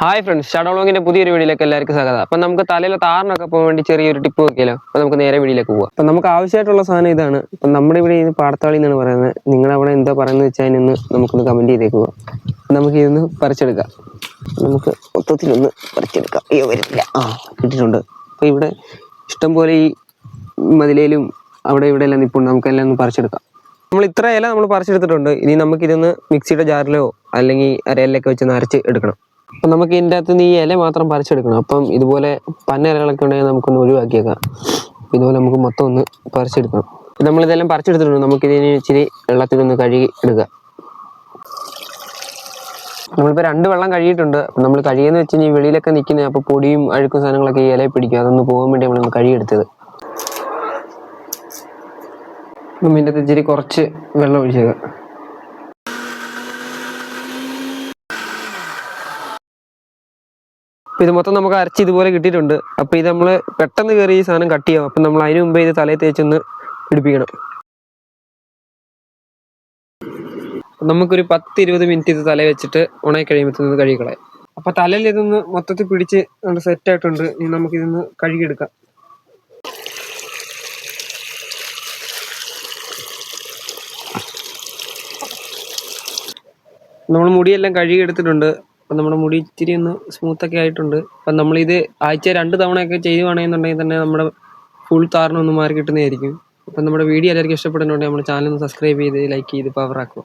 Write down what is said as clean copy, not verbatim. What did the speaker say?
Hi friends, shadow വ്ലോഗിന്റെ പുതിയൊരു വീഡിയോയിലേക്ക് എല്ലാവർക്കും സ്വാഗതം. അപ്പം നമുക്ക് തലയിലെ താറിനൊക്കെ പോകാൻ വേണ്ടി ചെറിയൊരു ടിപ്പ് നോക്കിയാലോ. അപ്പം നമുക്ക് നേരെ വീഡിയോയിലേക്ക് പോകാം. അപ്പം നമുക്ക് ആവശ്യമായിട്ടുള്ള സാധനം ഇതാണ്. അപ്പം നമ്മുടെ ഇവിടെ ഇത് പാടത്താളി എന്നാണ് പറയുന്നത്. നിങ്ങളവിടെ എന്താ പറയുന്നത് വെച്ചാൽ അതിനൊന്ന് നമുക്കൊന്ന് കമൻറ്റ് ചെയ്തേക്ക് പോകാം. നമുക്ക് ഇതൊന്ന് പറിച്ചെടുക്കാം. നമുക്ക് മൊത്തത്തിലൊന്ന് പറിച്ചെടുക്കാം. അയ്യോ വരില്ല, കിട്ടിയിട്ടുണ്ട്. അപ്പോൾ ഇവിടെ ഇഷ്ടംപോലെ ഈ മതിലേലും അവിടെ ഇവിടെ എല്ലാം നിൽപ്പുണ്ട്. നമുക്കെല്ലാം ഒന്ന് പറിച്ചെടുക്കാം. നമ്മൾ ഇത്ര ഇല നമ്മൾ പറിച്ചെടുത്തിട്ടുണ്ട്. ഇനി നമുക്കിതൊന്ന് മിക്സിയുടെ ജാറിലോ അല്ലെങ്കിൽ അരയിലൊക്കെ വെച്ച് അരച്ച് എടുക്കണം. അപ്പം നമുക്ക് ഇതിൻ്റെ അകത്ത് നിന്ന് ഈ ഇല മാത്രം പറിച്ചെടുക്കണം. അപ്പം ഇതുപോലെ പന്ന ഇലകളൊക്കെ ഉണ്ടെങ്കിൽ നമുക്കൊന്ന് ഒഴിവാക്കിയേക്കാം. ഇതുപോലെ നമുക്ക് മൊത്തം ഒന്ന് പറിച്ചെടുക്കണം. നമ്മളിതെല്ലാം പറിച്ചെടുത്തിട്ടുണ്ട്. നമുക്കിതിന് ഇച്ചിരി വെള്ളത്തിലൊന്ന് കഴുകി എടുക്കുക. നമ്മളിപ്പോൾ 2 വെള്ളം കഴുകിയിട്ടുണ്ട്. അപ്പം നമ്മൾ കഴുകിയെന്ന് വെച്ച് കഴിഞ്ഞാൽ വെളിയിലൊക്കെ നിൽക്കുന്നത് അപ്പോൾ പൊടിയും അഴുക്കും സാധനങ്ങളൊക്കെ ഈ ഇലയിൽ പിടിക്കും. അതൊന്ന് പോകാൻ വേണ്ടി നമ്മളൊന്ന് കഴുകിയെടുത്തത്. ഇതിൻ്റെ അകത്ത് ഇച്ചിരി കുറച്ച് വെള്ളം ഒഴിച്ചേക്കാം. അപ്പോൾ ഇത് മൊത്തം നമുക്ക് അരച്ച് ഇതുപോലെ കിട്ടിയിട്ടുണ്ട്. അപ്പോൾ ഇത് നമ്മൾ പെട്ടെന്ന് കയറി ഈ സാധനം കട്ട് ചെയ്യാം. അപ്പം നമ്മൾ അതിന് മുമ്പേ ഇത് തലയിൽ തേച്ചൊന്ന് പിടിപ്പിക്കണം. നമുക്കൊരു 10-20 മിനിറ്റ് ഇത് തല വെച്ചിട്ട് ഉണങ്ങി കഴിയുമ്പോൾ കഴുകിക്കളയാം. അപ്പോൾ തലയിൽ ഇതൊന്ന് മൊത്തത്തിൽ പിടിച്ച് നല്ല സെറ്റായിട്ടുണ്ട്. ഇനി നമുക്കിതൊന്ന് കഴുകിയെടുക്കാം. നമ്മൾ മുടിയെല്ലാം കഴുകിയെടുത്തിട്ടുണ്ട്. അപ്പം നമ്മുടെ മുടി ഇച്ചിരി ഒന്ന് സ്മൂത്തൊക്കെ ആയിട്ടുണ്ട്. അപ്പം നമ്മളിത് ആഴ്ച 2 തവണയൊക്കെ ചെയ്യുവാണെന്നുണ്ടെങ്കിൽ തന്നെ നമ്മുടെ ഫുൾ താരനൊന്ന് മാറി കിട്ടുന്നതായിരിക്കും. അപ്പം നമ്മുടെ വീഡിയോ എല്ലാവർക്കും ഇഷ്ടപ്പെടുന്നുണ്ടെങ്കിൽ നമ്മുടെ ചാനൽ ഒന്ന് സബ്സ്ക്രൈബ് ചെയ്ത് ലൈക്ക് ചെയ്ത് പവറാക്കുക.